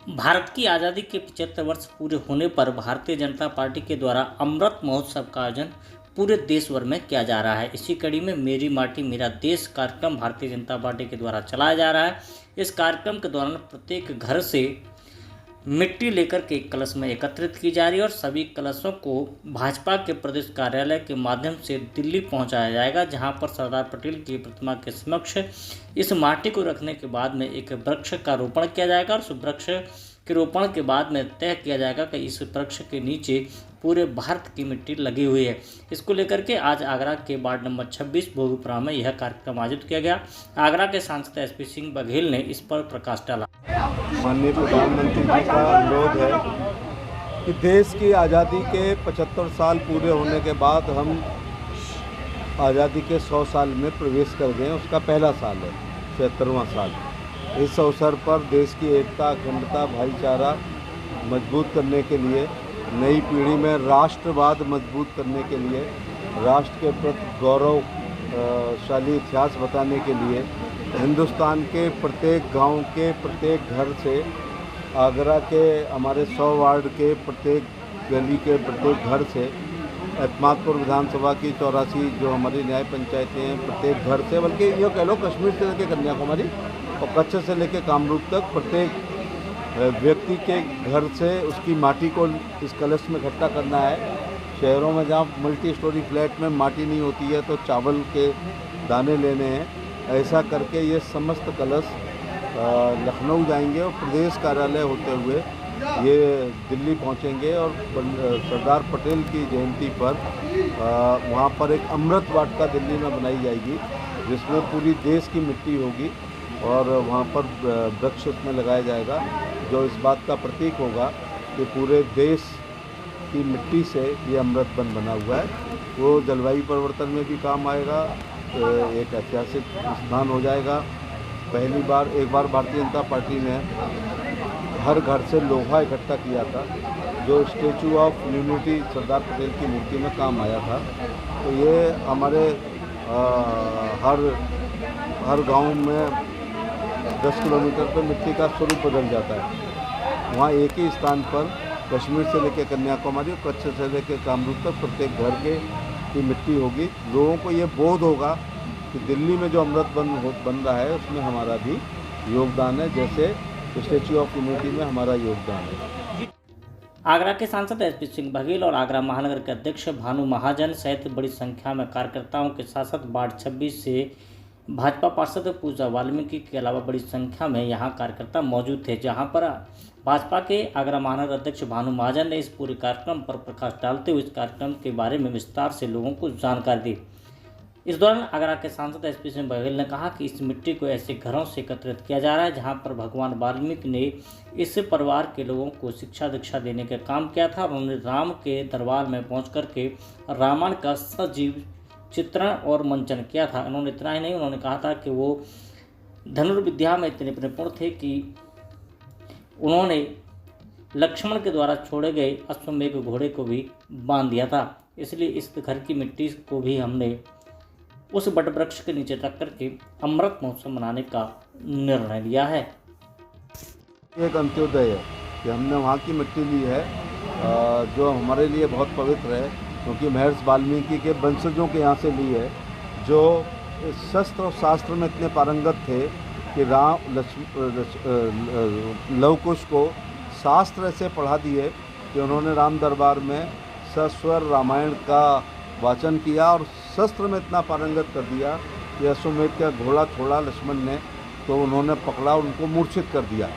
भारत की आज़ादी के 75 वर्ष पूरे होने पर भारतीय जनता पार्टी के द्वारा अमृत महोत्सव का आयोजन पूरे देश भर में किया जा रहा है। इसी कड़ी में मेरी माटी मेरा देश कार्यक्रम भारतीय जनता पार्टी के द्वारा चलाया जा रहा है। इस कार्यक्रम के दौरान प्रत्येक घर से मिट्टी लेकर के एक कलश में एकत्रित की जा रही है और सभी कलशों को भाजपा के प्रदेश कार्यालय के माध्यम से दिल्ली पहुंचाया जाएगा, जहां पर सरदार पटेल की प्रतिमा के समक्ष इस माटी को रखने के बाद में एक वृक्ष का रोपण किया जाएगा और उस वृक्ष के रोपण के बाद में तय किया जाएगा कि इस वृक्ष के नीचे पूरे भारत की मिट्टी लगी हुई है। इसको लेकर के आज आगरा के वार्ड नंबर 26 भोगपुरा में यह कार्यक्रम आयोजित किया गया। आगरा के सांसद एसपी सिंह बघेल ने इस पर प्रकाश डाला। माननीय प्रधानमंत्री जी का अनुरोध है कि देश की आज़ादी के 75 साल पूरे होने के बाद हम आज़ादी के 100 साल में प्रवेश कर गए। उसका पहला साल है, 76वां साल। इस अवसर पर देश की एकता, अखंडता, भाईचारा मजबूत करने के लिए, नई पीढ़ी में राष्ट्रवाद मजबूत करने के लिए, राष्ट्र के प्रति गौरवशाली इतिहास बताने के लिए हिंदुस्तान के प्रत्येक गांव के प्रत्येक घर से, आगरा के हमारे 100 वार्ड के प्रत्येक गली के प्रत्येक घर से, एतमादपुर विधानसभा की 84 जो हमारी न्याय पंचायतें हैं प्रत्येक घर से, बल्कि ये कह लो कश्मीर से लेकर कन्याकुमारी और कच्छ से लेकर कामरूप तक प्रत्येक व्यक्ति के घर से उसकी माटी को इस कलश में इकट्ठा करना है। शहरों में जहाँ मल्टी स्टोरी फ्लैट में माटी नहीं होती है तो चावल के दाने लेने हैं। ऐसा करके ये समस्त कलश लखनऊ जाएंगे और प्रदेश कार्यालय होते हुए ये दिल्ली पहुंचेंगे और सरदार पटेल की जयंती पर वहाँ पर एक अमृत वाटिका दिल्ली में बनाई जाएगी, जिसमें पूरी देश की मिट्टी होगी और वहाँ पर वृक्ष उसमें लगाया जाएगा, जो इस बात का प्रतीक होगा कि पूरे देश की मिट्टी से ये अमृत वन बना हुआ है। वो जलवायु परिवर्तन में भी काम आएगा, एक ऐतिहासिक स्थान हो जाएगा। पहली बार एक बार भारतीय जनता पार्टी ने हर घर से लोहा इकट्ठा किया था, जो statue of unity Sardar Patel की मूर्ति में काम आया था। तो ये हमारे हर गांव में 10 किलोमीटर पर मिट्टी का स्वरूप बदल जाता है। वहाँ एक ही स्थान पर कश्मीर से लेकर कन्याकुमारी और कच्छ से लेकर कामरूप तक प्रत्येक घर की मिट्टी होगी। लोगों को ये बोध होगा कि दिल्ली में जो अमृत बन रहा है उसमें हमारा भी योगदान है, जैसे स्टैच्यू ऑफ यूनिटी में हमारा योगदान है। आगरा के सांसद एसपी सिंह बघेल और आगरा महानगर के अध्यक्ष भानु महाजन सहित बड़ी संख्या में कार्यकर्ताओं के साथ साथ वार्ड 26 से भाजपा पार्षद पूजा वाल्मीकि के अलावा बड़ी संख्या में यहां कार्यकर्ता मौजूद थे, जहां पर भाजपा के आगरा महानगर अध्यक्ष भानु महाजन ने इस पूरे कार्यक्रम पर प्रकाश डालते हुए इस कार्यक्रम के बारे में विस्तार से लोगों को जानकारी दी। इस दौरान आगरा के सांसद एसपी सिंह बघेल ने कहा कि इस मिट्टी को ऐसे घरों से एकत्रित किया जा रहा है जहां पर भगवान वाल्मीकि ने इस परिवार के लोगों को शिक्षा दीक्षा देने का काम किया था। उन्होंने राम के दरबार में पहुँच करके रामायण का सजीव चित्रण और मंचन किया था। उन्होंने इतना ही नहीं, उन्होंने कहा था कि वो धनुर्विद्या में इतने निपुण थे कि उन्होंने लक्ष्मण के द्वारा छोड़े गए अश्वमेघ घोड़े को भी बांध दिया था। इसलिए इस घर की मिट्टी को भी हमने उस बट वृक्ष के नीचे रख करके अमृत महोत्सव मनाने का निर्णय लिया है। एक अंत्योदय है कि हमने वहाँ की मिट्टी ली है, जो हमारे लिए बहुत पवित्र है, क्योंकि महर्षि वाल्मीकि के वंशजों के यहाँ से ली है, जो शस्त्र और शास्त्र में इतने पारंगत थे कि लव कुश को शास्त्र ऐसे पढ़ा दिए कि उन्होंने राम दरबार में सस्वर रामायण का वाचन किया और शस्त्र में इतना पारंगत कर दिया कि अश्वमेध का घोड़ा छोड़ा लक्ष्मण ने तो उन्होंने पकड़ा, उनको मूर्छित कर दिया।